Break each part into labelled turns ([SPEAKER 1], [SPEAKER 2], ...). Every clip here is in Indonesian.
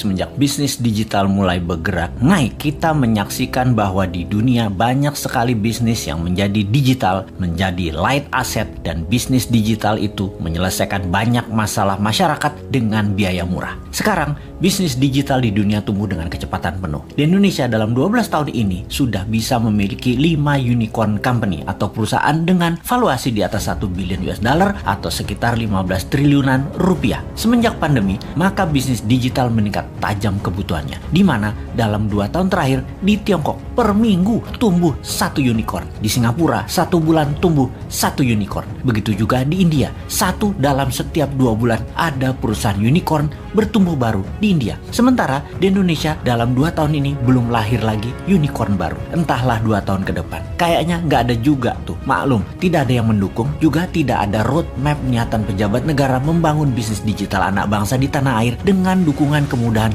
[SPEAKER 1] Semenjak bisnis digital mulai bergerak naik, kita menyaksikan bahwa di dunia banyak sekali bisnis yang menjadi digital, menjadi light asset, dan bisnis digital itu menyelesaikan banyak masalah masyarakat dengan biaya murah. Sekarang, bisnis digital di dunia tumbuh dengan kecepatan penuh. Di Indonesia dalam 12 tahun ini sudah bisa memiliki 5 unicorn company atau perusahaan dengan valuasi di atas 1 billion US dollar atau sekitar 15 triliunan rupiah. Semenjak pandemi, maka bisnis digital meningkat tajam kebutuhannya, di mana dalam 2 tahun terakhir di Tiongkok per minggu tumbuh 1 unicorn, di Singapura 1 bulan tumbuh 1 unicorn, begitu juga di India, 1 dalam setiap 2 bulan ada perusahaan unicorn bertumbuh baru di India. Sementara di Indonesia dalam 2 tahun ini belum lahir lagi unicorn baru, entahlah 2 tahun ke depan. Kayaknya nggak ada juga tuh, maklum tidak ada yang mendukung, juga tidak ada roadmap niatan pejabat negara membangun bisnis digital anak bangsa di tanah air dengan dukungan kemudahan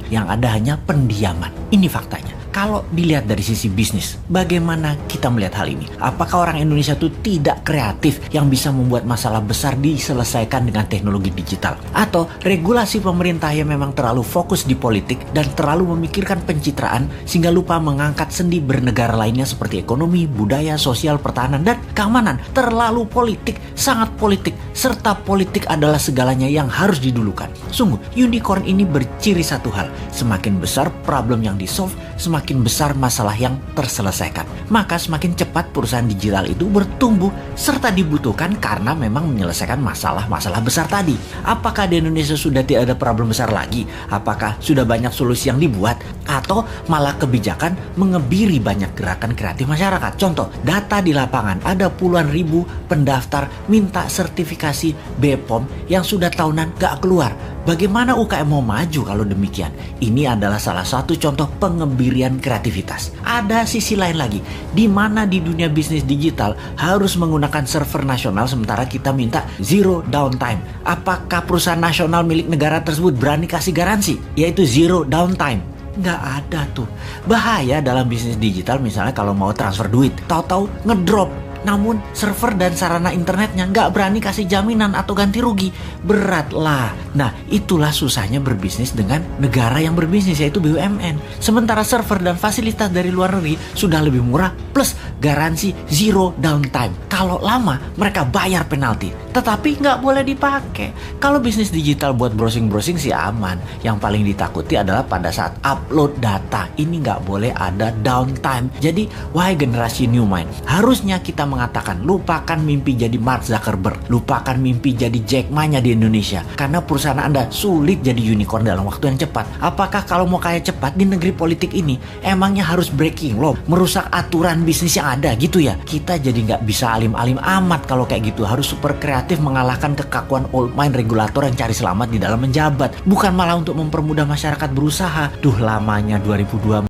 [SPEAKER 1] yang ada hanya pendiaman. Ini faktanya. Kalau dilihat dari sisi bisnis, bagaimana kita melihat hal ini? Apakah orang Indonesia itu tidak kreatif yang bisa membuat masalah besar diselesaikan dengan teknologi digital? Atau regulasi pemerintah yang memang terlalu fokus di politik dan terlalu memikirkan pencitraan sehingga lupa mengangkat sendi bernegara lainnya seperti ekonomi, budaya, sosial, pertahanan, dan keamanan? Terlalu politik, sangat politik, serta politik adalah segalanya yang harus didulukan. Sungguh, unicorn ini berciri satu hal, semakin besar problem yang di-solve, semakin besar masalah yang terselesaikan. Maka semakin cepat perusahaan digital itu bertumbuh serta dibutuhkan karena memang menyelesaikan masalah-masalah besar tadi. Apakah di Indonesia sudah tidak ada problem besar lagi? Apakah sudah banyak solusi yang dibuat? Atau malah kebijakan mengebiri banyak gerakan kreatif masyarakat? Contoh, data di lapangan ada puluhan ribu pendaftar minta sertifikasi BPOM yang sudah tahunan gak keluar. Bagaimana UKM mau maju kalau demikian? Ini adalah salah satu contoh pengebirian kreativitas. Ada sisi lain lagi, di mana di dunia bisnis digital harus menggunakan server nasional sementara kita minta zero downtime. Apakah perusahaan nasional milik negara tersebut berani kasih garansi, yaitu zero downtime? Nggak ada tuh. Bahaya dalam bisnis digital misalnya kalau mau transfer duit, tahu-tahu ngedrop. Namun server dan sarana internetnya nggak berani kasih jaminan atau ganti rugi. Berat lah. Nah, itulah susahnya berbisnis dengan negara yang berbisnis, yaitu BUMN. Sementara server dan fasilitas dari luar negeri sudah lebih murah plus garansi zero downtime. Kalau lama mereka bayar penalti, tetapi nggak boleh dipakai. Kalau bisnis digital buat browsing-browsing sih aman. Yang paling ditakuti adalah pada saat upload data. Ini nggak boleh ada downtime. Jadi, wahai generasi new mind, harusnya kita mengatakan lupakan mimpi jadi Mark Zuckerberg, lupakan mimpi jadi Jack Ma-nya di Indonesia, karena perusahaan Anda sulit jadi unicorn dalam waktu yang cepat. Apakah kalau mau kaya cepat di negeri politik ini emangnya harus breaking law, merusak aturan bisnis yang ada gitu ya? Kita jadi nggak bisa alim-alim amat kalau kayak gitu, harus super kreatif mengalahkan kekakuan old mind regulator yang cari selamat di dalam menjabat, bukan malah untuk mempermudah masyarakat berusaha. Duh, lamanya 2002